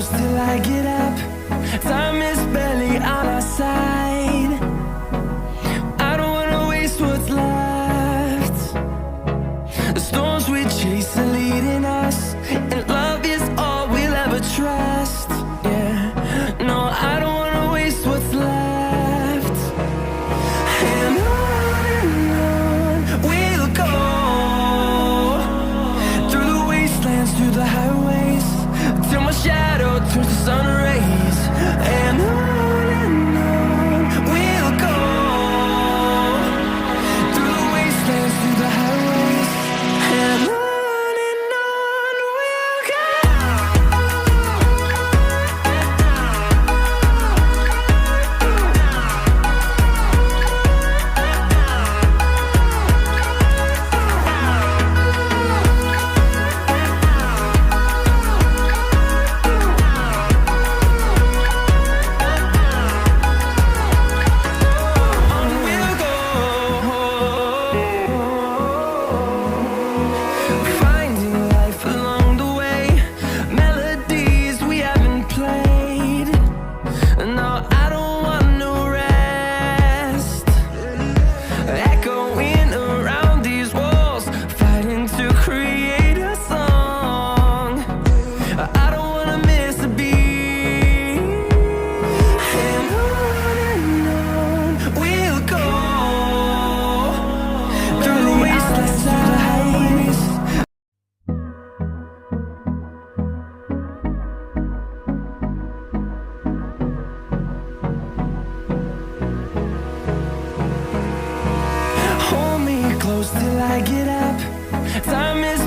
close till I get up. Time is barely on our side. I don't wanna waste what's left. The storms we chase are leading us, and love is all we'll ever trust. Yeah, no, I don't wanna waste what's left. And on we'll go, through the wastelands, through the highways, till my shadow turns to sun rays. And on we'll go, through the wastelands, through the highways, and on we'll go. Finding life along the way, melodies we haven't played. No, I don't want no rest. Echoing around these walls, fighting to create a song. I don't wanna miss a beat. And on we'll go, through the wastelands, through the highways. Hold me close till I get up. Time is